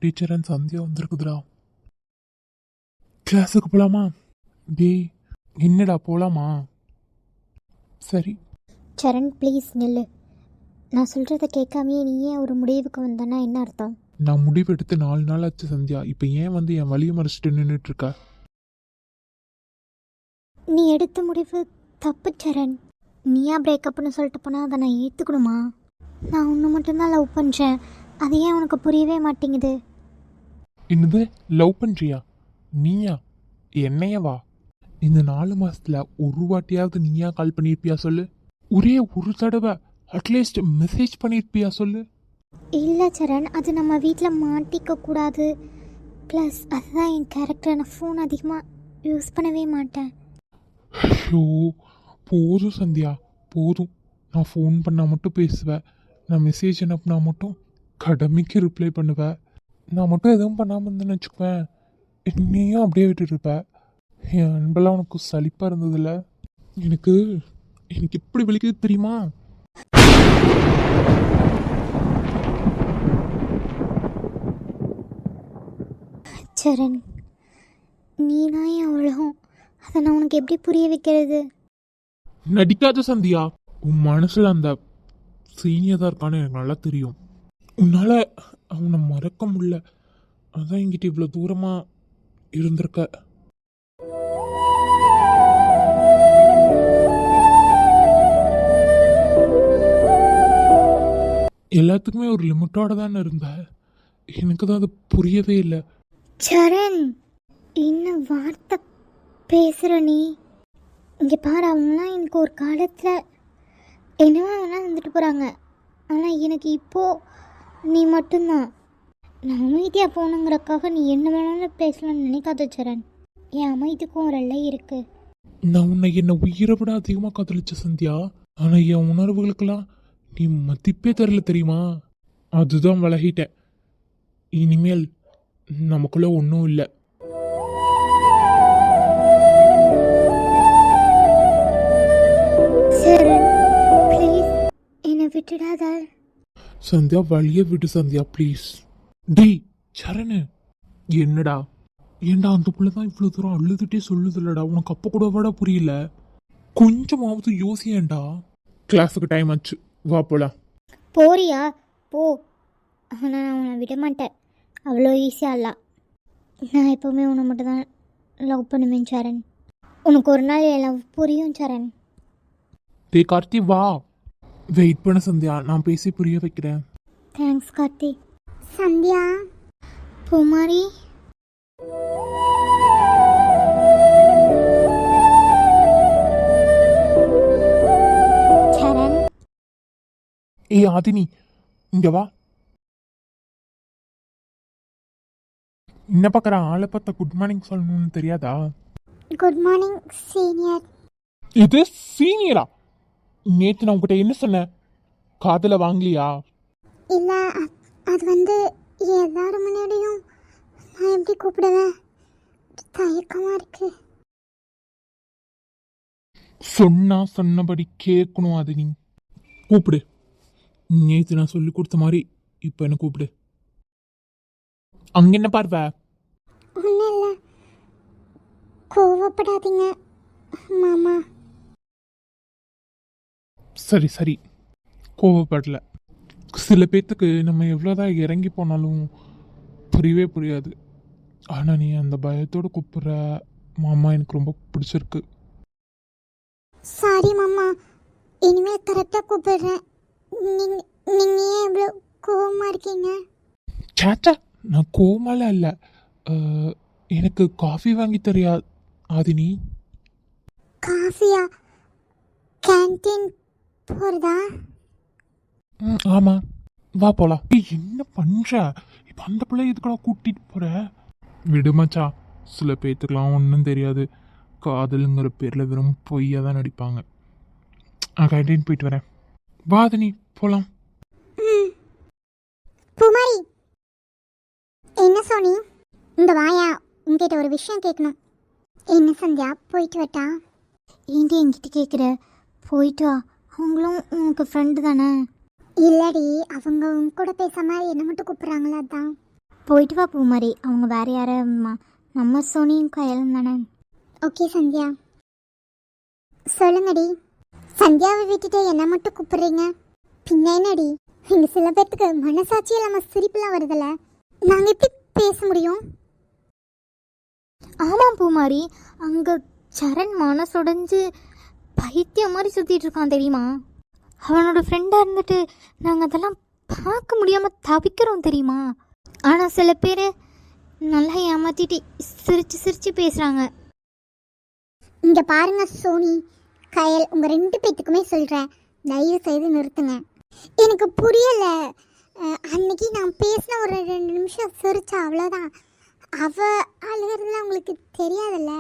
Teacher and Sandhya வந்திருக்குதுடா. கிளாஸுக்கு போலாமா? டேய் என்னடா போலாமா? சரி சரண் ப்ளீஸ் நில்லு. நான் சொல்கிறத கேட்காமையே நீ ஏன் ஒரு முடிவுக்கு வந்தனா என்ன அர்த்தம்? நான் முடிவு எடுத்து 4 நாள் ஆச்சு சந்தியா. இப்போ ஏன் வந்து என் வழியை மறைச்சிட்டு நின்றுட்டு இருக்க? நீ எடுத்த முடிவு தப்பு சரண். நீயா பிரேக்கப்னு சொல்லிட்டு போனால் அதை நான் ஏற்றுக்கணுமா? நான் ஒன்று மட்டும்தான் லவ் பண்ணுறேன். அது ஏன் உனக்கு புரியவே மாட்டேங்குது? என்னது லவ் பண்ணுறியா? நீயா? என்னையவா? இந்த 4 மாசத்துல ஒரு வாட்டியாவது நீயா கால் பண்ணியிருப்பியா சொல்லு? ஒரே ஒரு தடவை அட்லீஸ்ட் மெசேஜ் பண்ணியிருப்பியா சொல்லு? இல்லை சரண், அது நம்ம வீட்டில் மாட்டிக்க கூடாது. ப்ளஸ் அதுதான் என் கேரக்டர். நான் ஃபோன் அதிகமாக யூஸ் பண்ணவே மாட்டேன். ஐயோ போதும் சந்தியா போதும். நான் ஃபோன் பண்ணால் மட்டும் பேசுவேன். நான் மெசேஜ் அனுப்புனா மட்டும் கடமைக்கு ரிப்ளை பண்ணுவேன். நான் மட்டும் எதுவும் பண்ணாமல் இருந்தேன்னு வச்சுக்குவேன், என்னையும் அப்படியே விட்டுருப்பேன். என் அன்பெல்லாம் உனக்கு சலிப்பாக இருந்ததில்ல. எனக்கு எனக்கு எப்படி வலிக்குது தெரியுமா? சரண், நீ தான் என் உலகம். அதை நான் உனக்கு எப்படி புரிய வைக்கிறது? நடிக்காத சந்தியா. உன் மனசில் அந்த சீனியர் தான் இருக்கான்னு எனக்கு நல்லா தெரியும். உன்னால் அவனை மறக்க முடியல. அதான் என்கிட்ட இவ்வளோ தூரமாக இருந்திருக்க. எல்லாத்துக்குமே ஒரு லிமிட்டோட தானே இருந்த. எனக்கு தான் அது புரியவே இல்லை. சரண், என்ன வார்த்தை பேசுகிற நீ? இங்கே பாரு, அவங்களாம் எனக்கு ஒரு காலத்தில் என்னவா வேணால் வந்துட்டு போகிறாங்க. ஆனால் எனக்கு இப்போது நீ மட்டும்தான். நான் அமைதியாக போகணுங்கிறக்காக நீ என்ன வேணாலும் பேசலாம்னு நினைக்காத சரண். என் அமைதிக்கும் ஒரு எல்லை இருக்குது. நான் உன்னை என்னை உயிரை விட அதிகமாக காதலிச்ச சந்தியா. ஆனால் என் உணர்வுகளுக்கெல்லாம் நீ மதிப்பே தரல தெரியுமா? அதுதான் விலகிட்டேன். இனிமேல் நமக்குள்ள ஒன்றும் இல்லை. சரண் ப்ளீஸ் என்னை விட்டுடாத. சந்தியா வழிய விடு சந்தியா ப்ளீஸ். டி சரணு என்னடா? ஏண்டா அந்த பிள்ளை தான் இவ்வளோ தூரம் அழுதுகிட்டே சொல்லுதில்லடா. உனக்கு அப்போ கூட விட புரியல. கொஞ்சமாவது யோசியேண்டா. கிளாஸுக்கு டைம் ஆச்சு, வா போலாம். போறியா? போ. ஆனால் நான் உன்னை விட மாட்டேன். அவ்வளோ ஈஸியாக இல்லை. நான் எப்போவுமே உன்னை மட்டும் தான் லவ் பண்ணுவேன் சரண். உனக்கு ஒரு நாள் என் லவ் புரியும் சரண். டே கார்த்தி வா. வெயிட் பண்ண சந்தியா, நான் பேசி புரிய வைக்கிறேன். தேங்க்ஸ் கார்த்தி. சந்தியா பூமாரி. சரண். ஏய் ஆதினி இங்க வா. என்ன பார்க்குற? ஆளை பார்த்தா குட் மார்னிங் சொல்லணும்னு தெரியாதா? Good morning senior. இது சீனியரா? நேற்று நான் உங்ககிட்ட என்ன சொன்னேன்? காதில் வாங்கலையா? இல்லை, அது வந்து எல்லாரும் முன்னாடியும் நான் எப்படி கூப்பிடுவேன்? தயக்கமாக இருக்கு. சொன்னபடி கேட்கணும். அது நீ கூப்பிடு. நேற்று நான் சொல்லி கொடுத்த மாதிரி இப்போ என்ன கூப்பிடு. அங்கே என்ன பார்வ? ஒன்றும் இல்லை, கோவப்படாதீங்க மாமா. சரி சரி, கோவப்படல. சில பேர்த்துக்கு நம்ம எவ்வளோதான் இறங்கி போனாலும் புரியவே புரியாது. ஆனால் நீ அந்த பயத்தோடு கூப்பிட்ற மாமா எனக்கு ரொம்ப பிடிச்சிருக்கு. சாரி மாமா, இனிமேல் கரெக்டாக கூப்பிடுறேன். நீங்கள் ஏன் இவ்வளோ கோவமாக இருக்கீங்க? சேச்சா, நான் கோவமால இல்லை. எனக்கு காஃபி வாங்கி தரியா ஆதினி? காஃபியா? கேன்டீன் போகிறதா? ஆமாம், வா போகலாம். என்ன பண்ணுற இப்போ? அந்த பிள்ளை இதுக்கெல்லாம் கூட்டிகிட்டு போகிற? விடுமாச்சா, சில பேர்த்துக்கெல்லாம் ஒன்றும் தெரியாது. காதலுங்கிற பேரில் வெறும் பொய்யாக தான் நடிப்பாங்க. கேன்டீன் போயிட்டு வரேன். வா ஆதினி போகலாம். பூமாரி, என்ன சோனி? இந்த வாயா, உங்ககிட்ட ஒரு விஷயம் கேட்கணும். என்ன சந்தியா, போயிட்டு வட்டா? ஏன்டி என்கிட்ட கேட்குற? போயிட்டு வா, அவங்களும் உனக்கு ஃப்ரெண்டு தானே. இல்லடி, அவங்க உங்க கூட பேசாம என்ன மட்டும் கூப்பிட்றாங்களா? அதான். போயிட்டு வா பூமாரி, அவங்க வேற யாரம்மா, நம்ம சோனியும் கயலும் தானே. ஓகே சந்தியா. சொல்லுங்கடி. சந்தியாவை விட்டுட்டு என்ன மட்டும் கூப்பிடுறீங்க? பின்ன என்னடி, இங்க சில பேர்த்துக்கு மனசாட்சி இல்லாமல் சிரிப்புலாம் வருதுல்ல, நாங்கள் எப்படி பேச முடியும்? ஆமாம் பூமாரி, அங்கே சரண் மனசுடைஞ்சு பைத்தியம் மாதிரி சுற்றிட்டு இருக்கான் தெரியுமா? அவனோட ஃப்ரெண்டாக இருந்துட்டு நாங்கள் அதெல்லாம் பார்க்க முடியாமல் தவிக்கிறோம் தெரியுமா? ஆனால் சில பேர் நல்லா ஏமாற்றிட்டு சிரித்து சிரித்து பேசுகிறாங்க. இங்கே பாருங்க சோனி, கயல், உங்கள் 2 பேத்துக்குமே சொல்கிறேன், தயவு செய்து நிறுத்துங்க. எனக்கு புரியலை. அன்னைக்கு நான் பேசின ஒரு 2 நிமிஷம் சிரிச்சா, அவ்வளோதான். அவள் அழுகிறதுலாம் உங்களுக்கு தெரியாதுல்ல.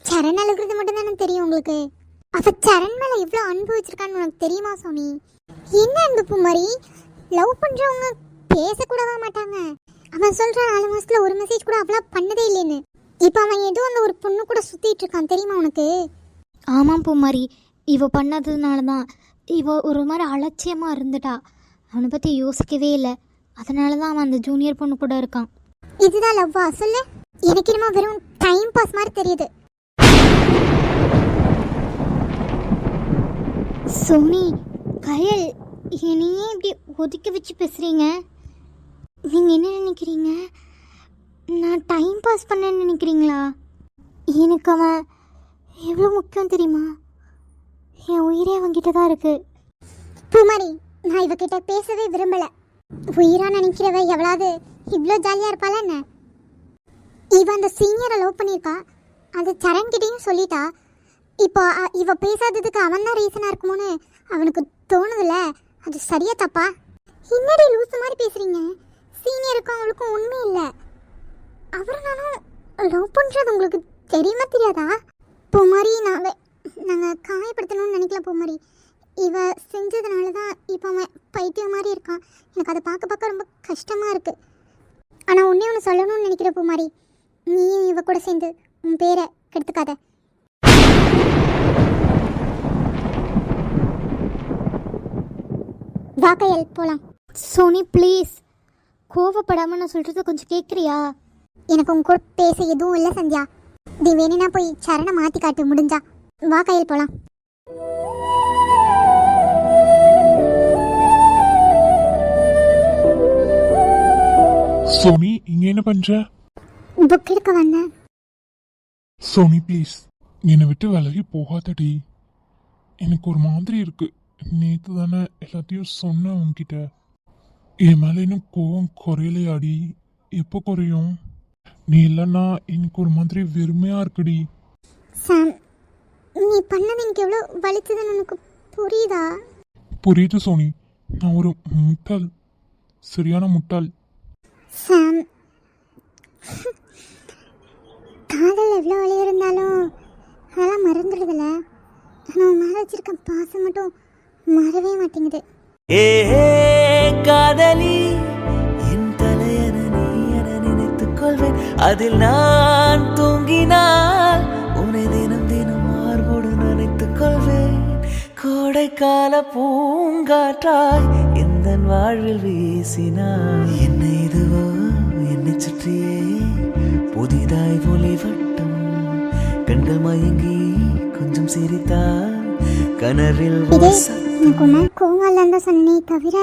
சரண் அழுகிறது மட்டும் தானே தெரியும் உங்களுக்கு. அவள் சரண் மேலே எவ்வளோ அன்பு வச்சிருக்கான்னு உனக்கு தெரியுமா சோனி? என்ன அன்பு பூமாரி? லவ் பண்ணுறவங்க பேசக்கூடவா மாட்டாங்க? அவன் சொல்கிறான் 4 மாதத்தில் ஒரு மெசேஜ் கூட அவ்வளோ பண்ணதே இல்லைன்னு. இப்போ அவன் ஏதோ அந்த ஒரு பொண்ணு கூட சுற்றிட்டு இருக்கான் தெரியுமா உனக்கு? ஆமாம் பூமாரி, இவ பண்ணதுனால தான் இவ ஒரு மாதிரி அலட்சியமாக இருந்துட்டா. அவனை பற்றி யோசிக்கவே இல்லை, அதனால தான் அவன் அந்த ஜூனியர் பொண்ணு கூட இருக்கான். இதுதான் லவ்வா சொல்லு? எனக்கு என்னமோ வெறும் டைம் பாஸ் மாதிரி தெரியுது. சோனி, கயல், என்னையே இப்படி ஒதுக்கி வச்சு பேசுகிறீங்க? நீங்கள் என்ன நினைக்கிறீங்க? நான் டைம் பாஸ் பண்ணேன்னு நினைக்கிறீங்களா? எனக்கு அவன் எவ்வளோ முக்கியம் தெரியுமா? என் உயிரே அவன்கிட்ட தான் இருக்கு. பூமாரி, நான் இவகிட்ட பேசவே விரும்பலை. உயிராக நினைக்கிறவ எவ்வளவு இவ்வளோ ஜாலியாக இருப்பாள என்ன? இவ அந்த சீனியரை லவ் பண்ணியிருக்கா, அது சரண்கிட்டையும் சொல்லிட்டா. இப்போ இவ பேசாததுக்கு அவன் தான் ரீசனாக இருக்குமோன்னு அவனுக்கு தோணுதுல்ல. அது சரியா தப்பா? என்னடி லூசு மாதிரி பேசுகிறீங்க? சீனியருக்கும் அவளுக்கும் உண்மை இல்லை. அவரை நானும் லவ் பண்ணுறது உங்களுக்கு தெரியுமா தெரியாதா? பூமாரி, நாங்கள் காயப்படுத்தணும்னு நினைக்கல பூமாரி. இவ செஞ்சதுனால தான் இப்போ அவன் பைத்தியம் மாதிரி இருக்கான். எனக்கு அதை பார்க்க ரொம்ப கஷ்டமாக இருக்குது. ஆனால் ஒன்று சொல்லணும்னு நினைக்கிற பூமாரி, நீயும் இவ கூட சேர்ந்து உன் பேரை கெடுத்துக்காத. வாக்கையல் போகலாம். சோனி ப்ளீஸ், கோவப்படாமல் நான் சொல்கிறது கொஞ்சம் கேட்குறியா? எனக்கு உங்க கூட பேச எதுவும் இல்லை சந்தியா. நீ வேணும்னா போய் சரணை மாற்றி காட்டு முடிஞ்சா. வா கையில் போகலாம். சோனி, இங்க என்ன பண்ற? புக் எடுக்க வந்தேன். சோனி ப்ளீஸ், என்னை விட்டு விலகி போகாதடி. எனக்கு ஒரு மாதிரி இருக்கு. நேற்று தானே எல்லாத்தையும் சொன்னேன் உன்கிட்ட. என் மேலே இன்னும் கோவம் குறையலையாடி? எப்போ குறையும்? நீ இல்லைன்னா எனக்கு ஒரு மாதிரி வெறுமையா இருக்குடி. சாம், நீ பண்ணது எனக்கு எவ்வளோ வலிச்சதுன்னு உனக்கு புரியுதா? புரியுது சோனி, நான் ஒரு முட்டாள், சரியான முட்டாள். சாம், காதல் எவ்வளோ வலி இருந்தாலும் அதெல்லாம் மறந்துடுதுல. ஆனால் உன் மேலே வச்சிருக்க பாசம் மட்டும் மறவே மாட்டேங்குது. ஏ காதலி, என் தலையன நீ என நினைத்துக் கொள்வேன். அதில் நான் தூங்கினால் உன்னை தினம் தினம் மார்போடு நினைத்துக் கொள்வேன். கோடைக்கால பூங்காற்றாய் எந்த வாழ்வில் வீசினாய். என்னை இதுவோ என்னை சுற்றியே புதிதாய் ஒளி வட்டம். கண்கள் மயங்கி கொஞ்சம் சிரித்தாய், கனவில் கோவால சொன்னே தவிர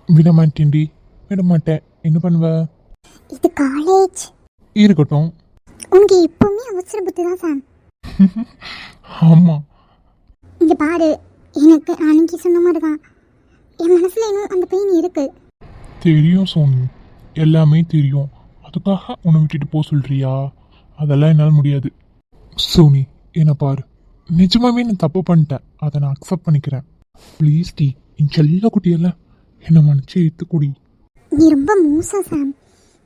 விட மாட்டேன்டி, விட மாட்டேன். என்ன பண்ணுவ? இது காலேஜ். இருக்கட்டும். உனக்கு எப்பவுமே அவசர புத்தி தான் சாம். ஆமா, இங்க பாரு, எனக்கு அன்னைக்கு சொன்ன மாதிரி தான் என் மனசுல இன்னும் அந்த பெயின் இருக்கு. தெரியும் சோனி, எல்லாமே தெரியும். அதுக்காக உன்னை விட்டுட்டு போக சொல்றியா? அதெல்லாம் என்னால் முடியாது. சோனி, என்னை பாரு, நிஜமாவே நான் தப்பு பண்ணிட்டேன். அதை நான் அக்செப்ட் பண்ணிக்கிறேன். ப்ளீஸ் டி, என் செல்ல குட்டியெல்லாம் என்னை மன்னிச்சு ஏற்றுக்குடி. நீ ரொம்ப மோசம் சாம்.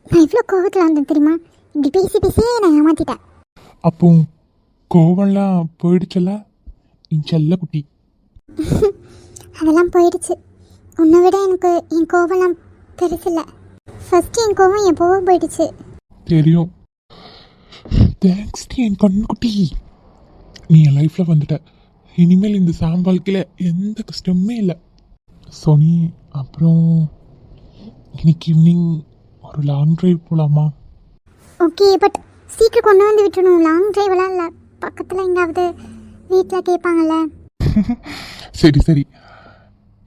நான் எவ்வளோ கோவத்தில் வந்தேன் தெரியுமா? இப்படி பேசி பேசியே நான் ஏமாத்திட்டேன். அப்போ கோவம்லாம் போயிடுச்சல்ல என் செல்ல குட்டி? அதெல்லாம் போயிடுச்சு. உன்னை விட எனக்கு என் கோவம்லாம் பெருசில்லை. ஃபஸ்ட்டு என் கோவம் எப்போவோ போயிடுச்சு. தெரியும். Thanks T N கண்குட்டி. நீ என் லைஃப்பில் வந்துட்ட. இனிமேல் இந்த சாம் வாழ்க்கையில் எந்த கஷ்டமே இல்லை. சோனி, அப்புறம் இன்னைக்கு ஈவினிங் ஒரு லாங் டிரைவ் போகலாமா? ஓகே, பட் சீக்கிரம் கொண்டு வந்து விட்டுணும். லாங் டிரைவெலாம் இல்லை, பக்கத்தில் எங்காவது வீட்டில் கேட்பாங்கல்ல. சரி சரி,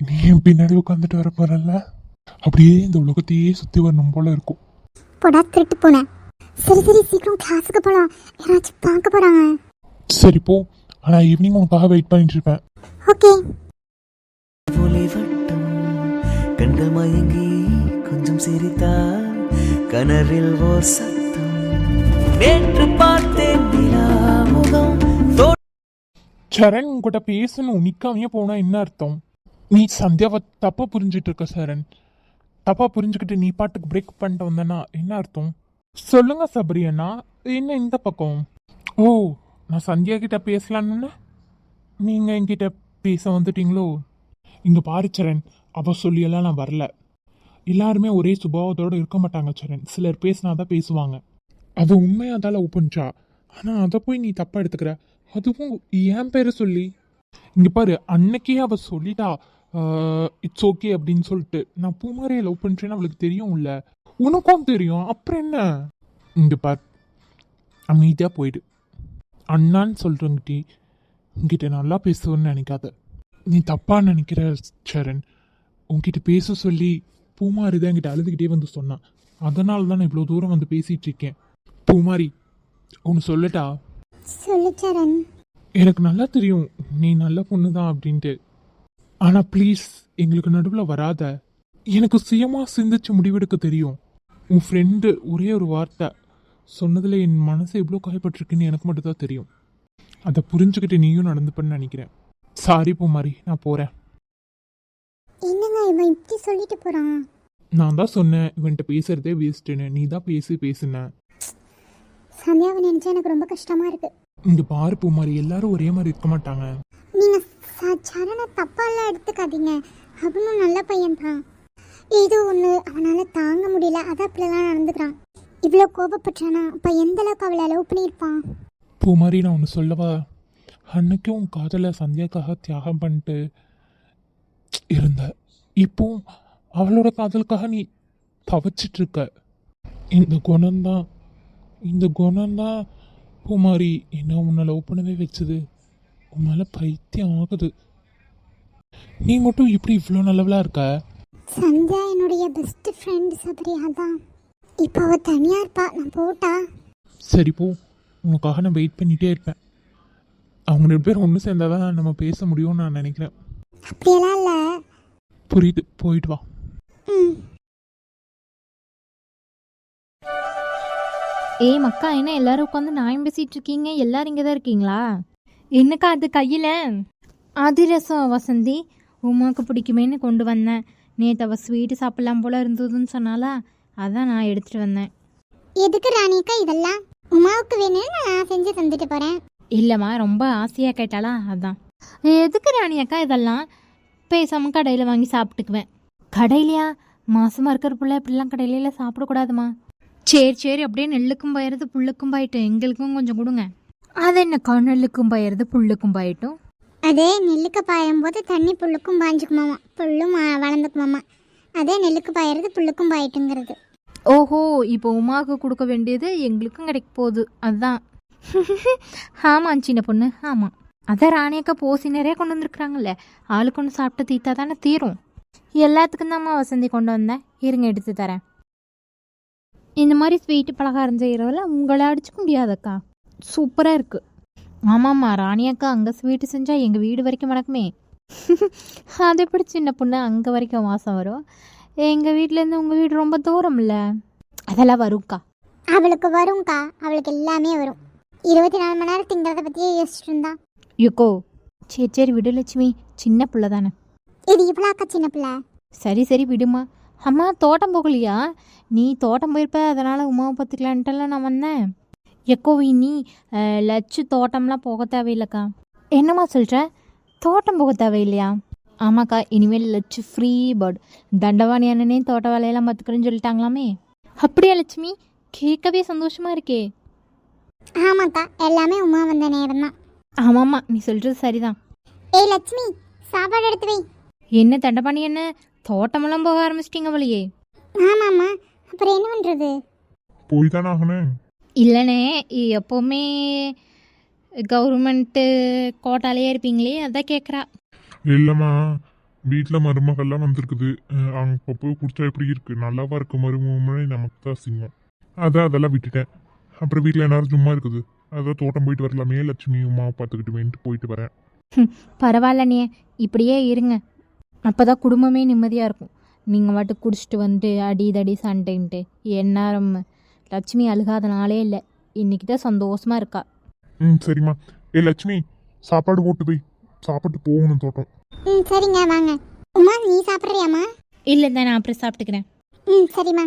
நீ என் பின்னாடி உட்காந்துட்டு வர போறல்ல, அப்படியே இந்த உலகத்தையே சுற்றி வரணும் போல இருக்கும். போடா திருட்டு போனேன். சரி சரி, சீக்கிரம் கிளாஸுக்கு போகலாம், யாராச்சும் பார்க்க போகிறாங்க. சரி போ, ஆனால் ஈவினிங் உனக்காக வெயிட் பண்ணிட்டு இருப்பேன். ஓகே. ஒளிவட்டம் கண்கள் மயங்கி கொஞ்சம் சிரித்தால் கனவில் ஓர் சத்தம் நேற்று பார்த்தேன் நிலா முகம் சரண், உங்ககிட்ட பேசணும், நிக்காமையே போனா என்ன அர்த்தம்? நீ சந்தியாவை தப்பா புரிஞ்சிட்டு இருக்க சரண். தப்பா புரிஞ்சுக்கிட்டு நீ பாட்டுக்கு பிரேக் பண்ணிட்டு வந்தனா என்ன அர்த்தம்? சொல்லுங்க சபரி அண்ணா, என்ன இந்த பக்கம்? ஓ, நான் சந்தியா கிட்ட பேசலான்னு நீங்க என்கிட்ட பேச வந்துட்டீங்களோ? இங்க பாரு சரண், அவ சொல்லியெல்லாம் நான் வரல. எல்லாருமே ஒரே சுபாவத்தோடு இருக்க மாட்டாங்க சரண். சிலர் பேசினாதான் பேசுவாங்க. அது உண்மையாதான் லவ் பண்ணிச்சா, ஆனா அதை போய் நீ தப்பா எடுத்துக்கிற, அதுவும் என் பேரை சொல்லி. இங்க பாரு, அன்னைக்கே அவ சொல்லிட்டா இட்ஸ் ஓகே அப்படின்னு சொல்லிட்டு. நான் பூமாரியை லவ் பண்ணுறேன்னு அவளுக்கு தெரியும்ல, உனக்கும் தெரியும், அப்புறம் என்ன? இங்க பார், அமைதியா போயிடு. அண்ணான்னு சொல்றங்கிட்டி உங்ககிட்ட நல்லா பேசுவேன்னு நினைக்காத. நீ தப்பா நினைக்கிற சரண். உன்கிட்ட பேச சொல்லி பூமாரி தான் என்கிட்ட அழுதுகிட்டே வந்து சொன்னான். அதனால தான் நான் இவ்வளோ தூரம் வந்து பேசிட்டு இருக்கேன். பூமாரி, ஒன்று சொல்லட்டா? சொல்லு சரண். எனக்கு நல்லா தெரியும் நீ நல்ல பொண்ணு தான் அப்படின்ட்டு. ஆனால் ப்ளீஸ் எங்களுக்கு நடுவில் வராத. எனக்கு சுயமாக சிந்திச்சு முடிவெடுக்க தெரியும். உன் ஃப்ரெண்டு ஒரே ஒரு வார்த்தை சொன்னதில் என் மனசு எவ்வளோ காயப்பட்டிருக்குன்னு எனக்கு மட்டும் தான் தெரியும். அதை புரிஞ்சுக்கிட்டு நீயும் நடந்துப்பன்னு நினைக்கிறேன். சாரி பூமாரி, நான் போகிறேன். என்னங்க இவன் இப்படி சொல்லிட்டு போகிறான்? நான் தான் சொன்னேன் இவன்கிட்ட பேசுறதே வேஸ்ட்டுன்னு. நீ தான் பேசுன. சந்தியாவை நினச்சா எனக்கு ரொம்ப கஷ்டமாக இருக்குது. இங்க பாரு பூமாரி, எல்லாரும் ஒரே மாதிரி இருக்க மாட்டாங்க. நீங்கள் சரணை தப்பாலாம் எடுத்துக்காதீங்க. அவனும் நல்ல பையன்தான். ஏதோ ஒன்று அவனால் தாங்க முடியல, அதான் அப்படிலாம் நடந்துக்கிறான். இவ்வளோ கோபப்பட்டானா அப்போ எந்த அளவுக்கு அவளை லவ் பண்ணியிருப்பான்? பூமாரி, நான் ஒன்று சொல்லவா? அன்னைக்கும் உன் காதலை சந்தியாக்காக தியாகம் பண்ணிட்டு இருந்த, இப்போ அவளோட காதலுக்காக நீ தவச்சிட்டு இருக்க. இந்த குணம்தான் பூமாரி என்ன உன்னை லவ் பண்ணவே வச்சது. உன் மேலே பைத்தியம் ஆகுது. நீ மட்டும் இப்படி இவ்வளோ நல்லவளா இருக்க? சந்தியா என்னுடைய பெஸ்ட் ஃப்ரெண்ட் சபரி, அதான். இப்போ அவள் தனியாக இருப்பா, நான் போட்டா? சரி போ, உனக்காக நான் வெயிட் பண்ணிகிட்டே இருப்பேன். அவங்க 2 பேரும் ஒன்று சேர்ந்தாதான் நம்ம பேச முடியும்னு நான் நினைக்கிறேன். அப்படியெல்லாம் இல்லை. புரியுது, போயிட்டு வா. ம். ஏய் மக்கா, என்ன எல்லாரும் உட்காந்து நியாயம் பேசிட்டு இருக்கீங்க? எல்லாரும் இங்கே தான் இருக்கீங்களா? என்னக்கா அது கையில்? அதிரசம் வசந்தி, உமாவுக்கு பிடிக்குமேன்னு கொண்டு வந்தேன். நேற்று அவள் ஸ்வீட்டு சாப்பிட்லாம் போல இருந்ததுன்னு சொன்னாலா, அதான் நான் எடுத்துகிட்டு வந்தேன். எதுக்கு ராணிக்கா இதெல்லாம்? உமாவுக்கு வேணும்னு நான் செஞ்சு தந்துட்டு போகிறேன். இல்லைம்மா, ரொம்ப ஆசையாக கேட்டாளா, அதான். எதுக்கு ராணி அக்கா இதெல்லாம்? பேசாமல் கடையில் வாங்கி சாப்பிட்டுக்குவேன். கடையிலையா? மாசமாக இருக்கிற பிள்ளை இப்படிலாம் கடையில சாப்பிடக்கூடாதுமா. சரி அப்படியே நெல்லுக்கும் பயிறது புல்லுக்கும் பாயிட்டும், எங்களுக்கும் கொஞ்சம் கொடுங்க. அது என்னக்கா நெல்லுக்கும் பயிறது புல்லுக்கும் பாயிட்டும்? அதே நெல்லுக்கு பாயும் போது தண்ணி புல்லுக்கும் பாய்ஞ்சுக்குமாமா, புல்லும் வளர்ந்துக்குமாமா. அதே நெல்லுக்கு பாயறது புல்லுக்கும் பாயிட்டுங்கிறது. ஓஹோ, இப்போ உமாவுக்கு கொடுக்க வேண்டியது எங்களுக்கும் கிடைக்க போகுது, அதுதான். ஆமாம் சின்ன பொண்ணு, ஆமாம். அதான் ராணியக்கா போசி நிறைய கொண்டு வந்துருக்குறாங்கல்ல, ஆளுக்கு ஒன்று சாப்பிட்டு தீத்தா தானே தீரும். எல்லாத்துக்கும் தான்மா வசந்தி கொண்டு வந்தேன், இருங்க எடுத்து தரேன். இந்த மாதிரி ஸ்வீட்டு பலகாரம் செய்கிறதில்ல உங்களை அடிச்சுக்க முடியாதக்கா, சூப்பராக இருக்குது. ஆமாம்மா, ராணியக்கா அங்கே ஸ்வீட்டு செஞ்சால் எங்கள் வீடு வரைக்கும் வணக்கமே. அது எப்படி சின்ன பொண்ணு அங்கே வரைக்கும் வாசம் வரும்? எங்கள் வீட்டிலேருந்து உங்கள் வீடு ரொம்ப தூரம் இல்லை. அதெல்லாம் வரும்க்கா. அவளுக்கு வரும்க்கா, அவளுக்கு எல்லாமே வரும். 24 மணி நேரம் திங்கிறத பற்றியே யோசிச்சுட்டு இருந்தா. யுக்கோ, சரி விடு லட்சுமி, சின்ன பிள்ளை தானே. இது இவ்வளோக்கா சின்ன பிள்ளை? சரி விடுமா. அம்மா தோட்டம் போகலையா? நீ தோட்டம் போயிருப்ப, அதனால் உமாவை பார்த்துக்கலான்ட்டுல நான் வந்தேன். எக்கோவி நீ லட்சு தோட்டம்லாம் போக தேவையில்லைக்கா. என்னம்மா சொல்கிற? தோட்டம் போக தேவையில்லையா? ஆமாக்கா, இனிமேல் லட்சு ஃப்ரீ பேர்ட். தண்டவாணி அண்ணனே தோட்ட வேலையெல்லாம் பார்த்துக்கிறேன்னு சொல்லிட்டாங்களாமே. அப்படியா லட்சுமி? கேட்கவே சந்தோஷமாக இருக்கே. ஆமாக்கா, எல்லாமே உமா வந்த நேரம் தான். ஆமாம்மா, நீ சொல்கிறது சரிதான். ஏய் லட்சுமி, சாப்பாடு எடுத்து வை. என்ன தண்டபாணி என்ன தோட்டமெல்லாம் போக ஆரம்பிச்சிட்டிங்க போலையே. ஆமாம்மா, அப்புறம் என்ன பண்ணுறது? போய் தானே ஆகணும். இல்லைண்ணே, எப்போவுமே கவர்மெண்ட்டு கோட்டாலேயே இருப்பீங்களே, அதான் கேட்குறா. இல்லைம்மா, வீட்டில் மருமகள்லாம் வந்திருக்குது. அவங்க போய் குடிச்சா எப்படி இருக்கு? நல்லாவா இருக்கு மருமகமே? நமக்கு தான் சிங்கம். அதெல்லாம் விட்டுட்டேன். அப்புறம் வீட்டில் எல்லாரும் சும்மா இருக்குது. அதான் தோட்டம் போயிட்டு வரலாமே, லட்சுமி உமாவை பார்த்துக்கிட்டுமேன்ட்டு போயிட்டு வரேன். பரவாயில்லண்ணே, இப்படியே இருங்க. அப்போ தான் குடும்பமே நிம்மதியாக இருக்கும். நீங்கள் மட்டும் குடிச்சிட்டு வந்து அடி சண்டைன்ட்டு எந்நேரம் லட்சுமி அழுகாத நாளே இல்லை. இன்னைக்கு தான் சந்தோஷமாக இருக்கா. சரிம்மா. லட்சுமி, சாப்பாடு போட்டு போய் சாப்பிட்டு போகணும் தோட்டம். சரிங்க, வாங்க. உமா, நீ சாப்பிட்றியாம்மா? இல்லை தான், நான் அப்புறம் சாப்பிட்டுக்கிறேன். சரிம்மா.